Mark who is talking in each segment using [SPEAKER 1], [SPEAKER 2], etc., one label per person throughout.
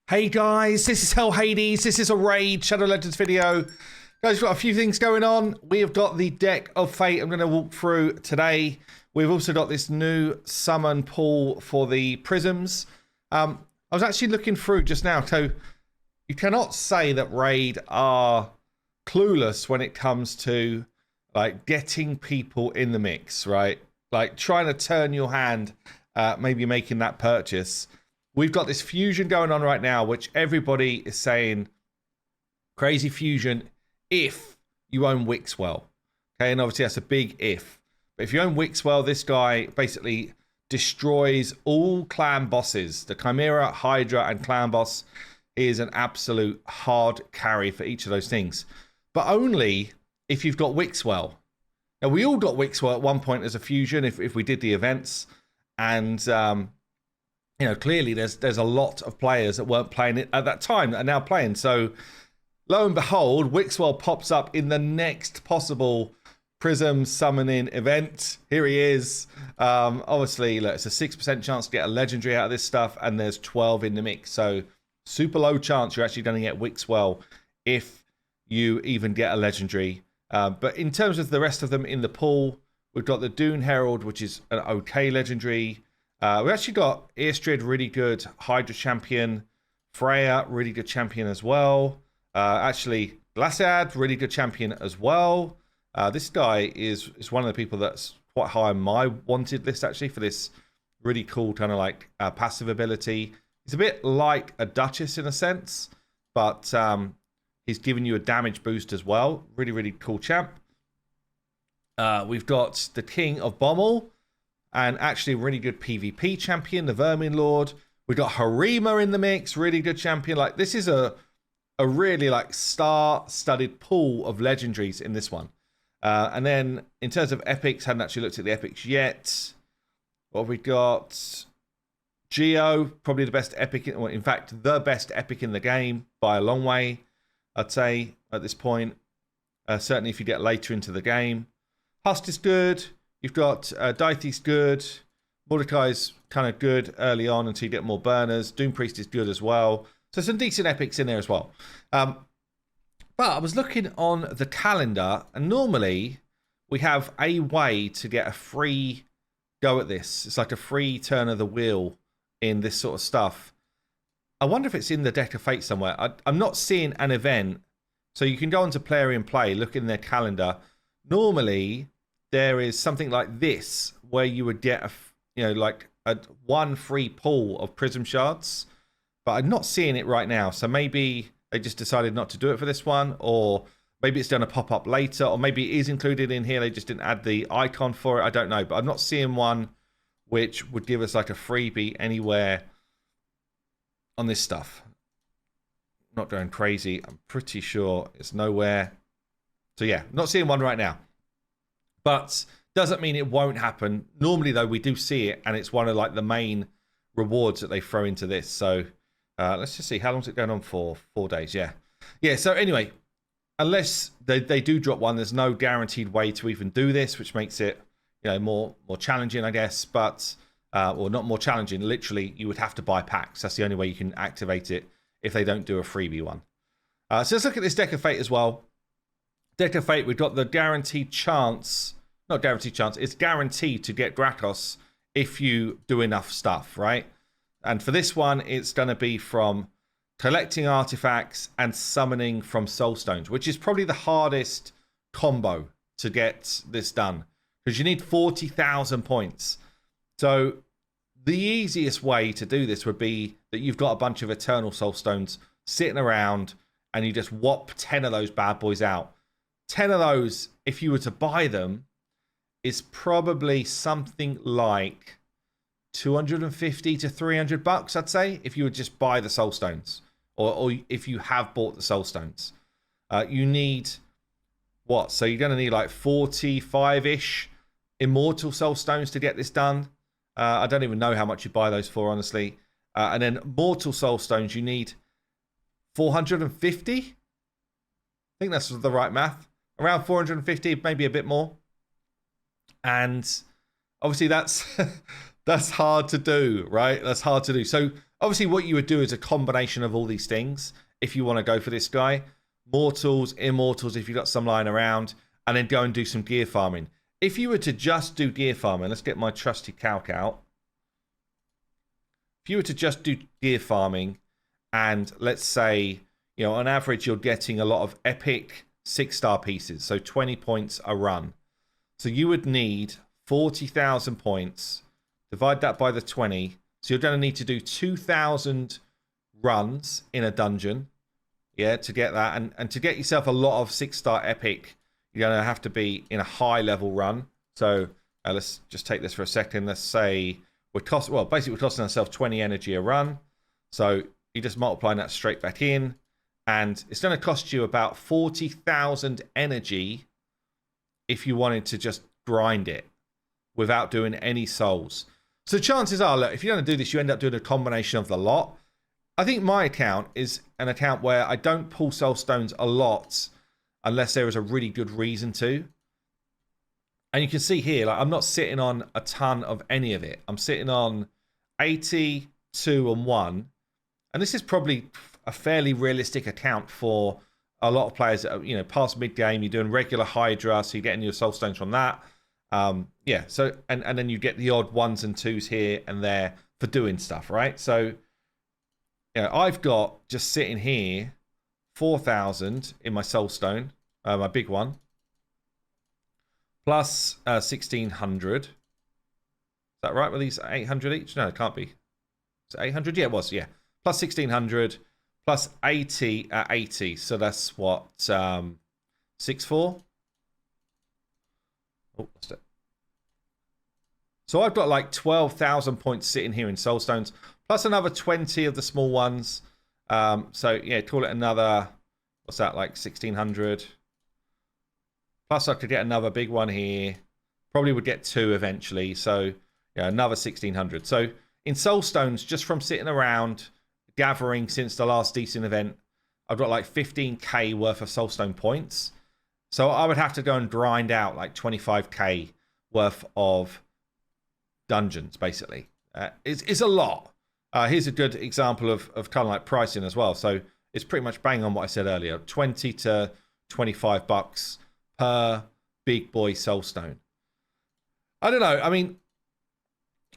[SPEAKER 1] Hey guys, this is Hell Hades. This is a raid Shadow Legends video. Guys, we've got a few things going on. We have got the Deck of Fate I'm going to walk through today. We've also got this new summon pool for the prisms. I was actually looking through just now, so you cannot say that raid are clueless when it comes to like getting people in the mix, right? Like trying to turn your hand, maybe making that purchase. We've got this fusion going on right now, which everybody is saying crazy fusion if you own Wixwell. Okay, and obviously that's a big if. But if you own Wixwell, this guy basically destroys all clan bosses. The Chimera, Hydra, and clan boss is an absolute hard carry for each of those things. But only if you've got Wixwell. Now, we all got Wixwell at one point as a fusion if we did the events. And you know, clearly there's a lot of players that weren't playing it at that time that are now playing. So lo and behold, Wixwell pops up in the next possible Prism summoning event. Here he is. Obviously, look, it's a 6% chance to get a legendary out of this stuff, and there's 12 in the mix. So super low chance you're actually going to get Wixwell if you even get a legendary. But in terms of the rest of them in the pool, we've got the Dune Herald, which is an okay legendary. We've actually got Earstrid, really good Hydra champion. Freya, really good champion as well. Actually, Glaciad, really good champion as well. This guy is one of the people that's quite high on my wanted list, actually, for this really cool kind of like passive ability. He's a bit like a Duchess in a sense, but he's giving you a damage boost as well. Really, really cool champ. We've got the King of Bommel. And actually a really good PvP champion, the Vermin Lord. We've got Harima in the mix, really good champion. Like, this is a really like star-studded pool of legendaries in this one. And then in terms of epics, hadn't actually looked at the epics yet. What have we got? Geo, probably the best epic, or in fact, the best epic in the game by a long way, I'd say, at this point. Certainly if you get later into the game. Hust is good. You've got Daithe's good. Mordecai's kind of good early on until you get more burners. Doom Priest is good as well. So some decent epics in there as well. But I was looking on the calendar, and normally we have a way to get a free go at this. It's like a free turn of the wheel in this sort of stuff. I wonder if it's in the Deck of Fate somewhere. I'm not seeing an event. So you can go onto Plarium Play, look in their calendar. Normally there is something like this where you would get one free pool of prism shards, but I'm not seeing it right now. So maybe they just decided not to do it for this one, or maybe it's going to pop up later, or maybe it is included in here. They just didn't add the icon for it. I don't know, but I'm not seeing one which would give us like a freebie anywhere on this stuff. Not going crazy. I'm pretty sure it's nowhere. So yeah, not seeing one right now. But doesn't mean it won't happen. Normally, though, we do see it, and it's one of like the main rewards that they throw into this. So let's just see. How long is it going on for? 4 days, yeah. Yeah, so anyway, unless they do drop one, there's no guaranteed way to even do this, which makes it, you know, more challenging, I guess. But, or not more challenging. Literally, you would have to buy packs. That's the only way you can activate it if they don't do a freebie one. So let's look at this Deck of Fate as well. Deck of Fate, we've got the guaranteed chance. Not guaranteed chance, it's guaranteed to get Gratos if you do enough stuff, right? And for this one, it's going to be from collecting artifacts and summoning from Soulstones, which is probably the hardest combo to get this done, because you need 40,000 points. So the easiest way to do this would be that you've got a bunch of Eternal Soulstones sitting around, and you just whop 10 of those bad boys out. 10 of those, if you were to buy them, is probably something like 250 to 300 bucks, I'd say, if you would just buy the Soulstones, or if you have bought the Soulstones. You need what? So you're going to need like 45-ish Immortal Soulstones to get this done. I don't even know how much you buy those for, honestly. And then Mortal Soulstones, you need 450. I think that's the right math. Around 450, maybe a bit more. And obviously that's hard to do, right? That's hard to do. So Obviously, what you would do is a combination of all these things if you want to go for this guy. Mortals, immortals if you've got some lying around, and then go and do some gear farming. If you were to just do gear farming, let's get my trusty calc out. If you were to just do gear farming, and let's say, you know, on average, you're getting a lot of epic 6-star pieces, so 20 points a run. So you would need 40,000 points. Divide that by the 20. So you're going to need to do 2,000 runs in a dungeon, yeah, to get that. And to get yourself a lot of 6-star epic, you're going to have to be in a high level run. So let's just take this for a second. Let's say we're basically costing ourselves 20 energy a run. So you're just multiplying that straight back in. And it's going to cost you about 40,000 energy if you wanted to just grind it without doing any souls. So chances are, look, if you're going to do this, you end up doing a combination of the lot. I think my account is an account where I don't pull Soulstones a lot unless there is a really good reason to. And you can see here, like, I'm not sitting on a ton of any of it. I'm sitting on 80, 2, and 1. And this is probably a fairly realistic account for a lot of players that are, you know, past mid-game. You're doing regular Hydra, so you're getting your Soulstones from that. Yeah, so and then you get the odd 1s and 2s here and there for doing stuff, right? So, you know, I've got just sitting here 4,000 in my Soulstone, my big one, plus 1,600. Is that right? Were these 800 each? No, it can't be. Is it 800? Yeah, it was. Yeah, plus 1,600 plus 80 at 80. So that's what 6,4. Oh, that's it. So I've got like 12,000 points sitting here in Soulstones, plus another 20 of the small ones. So yeah, call it another, what's that, like 1,600. Plus I could get another big one here. Probably would get 2 eventually. So yeah, another 1,600. So in Soulstones, just from sitting around gathering since the last decent event, I've got like 15k worth of Soulstone points. So I would have to go and grind out like 25k worth of dungeons, basically. It's a lot. Here's a good example of kind of like pricing as well. So it's pretty much bang on what I said earlier. 20 to 25 bucks per big boy Soulstone. I don't know. I mean,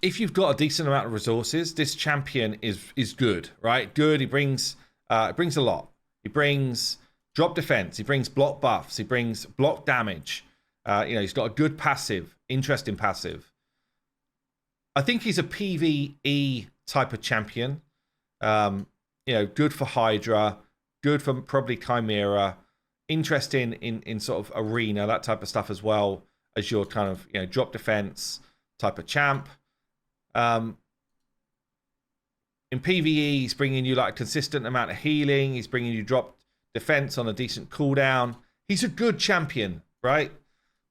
[SPEAKER 1] if you've got a decent amount of resources, this champion is good, right? Good. He brings a lot. He brings drop defense. He brings block buffs. He brings block damage. You know, he's got a good passive, interesting passive. I think he's a PvE type of champion. You know, good for Hydra, good for probably Chimera, interesting in sort of arena, that type of stuff as well as your kind of, you know, drop defense type of champ. In PvE, he's bringing you like a consistent amount of healing. He's bringing you drop defense on a decent cooldown. He's a good champion, right?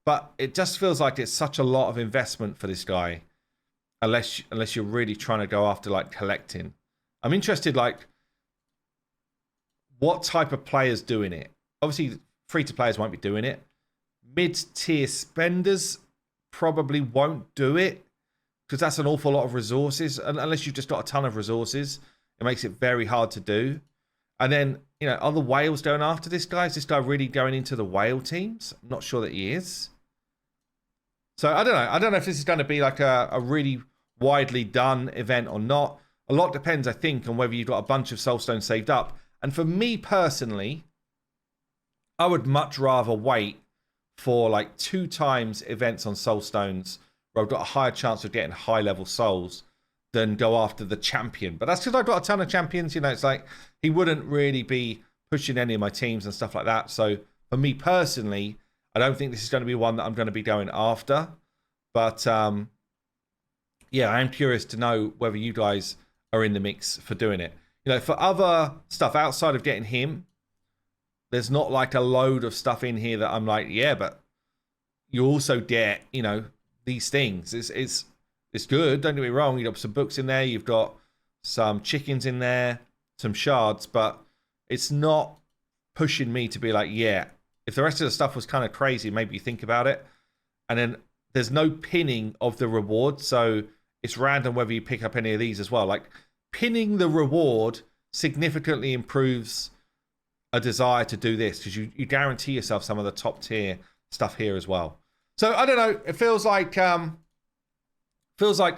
[SPEAKER 1] But it just feels like it's such a lot of investment for this guy, unless you're really trying to go after like collecting. I'm interested, like, what type of players doing it. Obviously, free-to players won't be doing it. Mid-tier spenders probably won't do it because that's an awful lot of resources. And unless you've just got a ton of resources, it makes it very hard to do. And then, you know, are the whales going after this guy? Is this guy really going into the whale teams? I'm not sure that he is. So I don't know. I don't know if this is going to be like a really widely done event or not. A lot depends, I think, on whether you've got a bunch of Soulstones saved up. And for me personally, I would much rather wait for like 2 times events on Soulstones where I've got a higher chance of getting high level souls than go after the champion. But that's because I've got a ton of champions. You know, it's like he wouldn't really be pushing any of my teams and stuff like that. So for me personally, I don't think this is going to be one that I'm going to be going after. But yeah, I am curious to know whether you guys are in the mix for doing it. You know, for other stuff outside of getting him, there's not like a load of stuff in here that I'm like, yeah, but you also get, you know, these things. It's good. Don't get me wrong. You've got some books in there. You've got some chickens in there, some shards, but it's not pushing me to be like, yeah. If the rest of the stuff was kind of crazy, maybe you think about it. And then there's no pinning of the reward, so it's random whether you pick up any of these as well. Like pinning the reward significantly improves a desire to do this, because you guarantee yourself some of the top tier stuff here as well. So I don't know, it feels like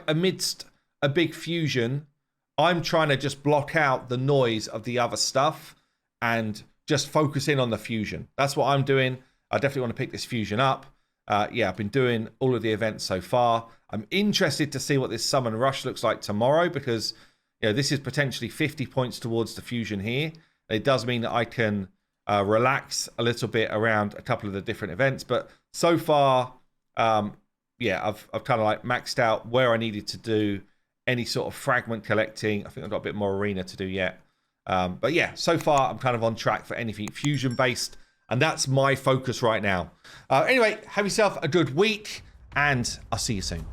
[SPEAKER 1] amidst a big fusion, I'm trying to just block out the noise of the other stuff and just focus in on the fusion. That's what I'm doing. I definitely want to pick this fusion up. Yeah, I've been doing all of the events so far. I'm interested to see what this summon rush looks like tomorrow, because this is potentially 50 points towards the fusion here. It does mean that I can relax a little bit around a couple of the different events. But so far, yeah, I've kind of like maxed out where I needed to do any sort of fragment collecting. I think I've got a bit more arena to do yet. But yeah, so far I'm kind of on track for anything fusion based. And that's my focus right now. Anyway, have yourself a good week, and I'll see you soon.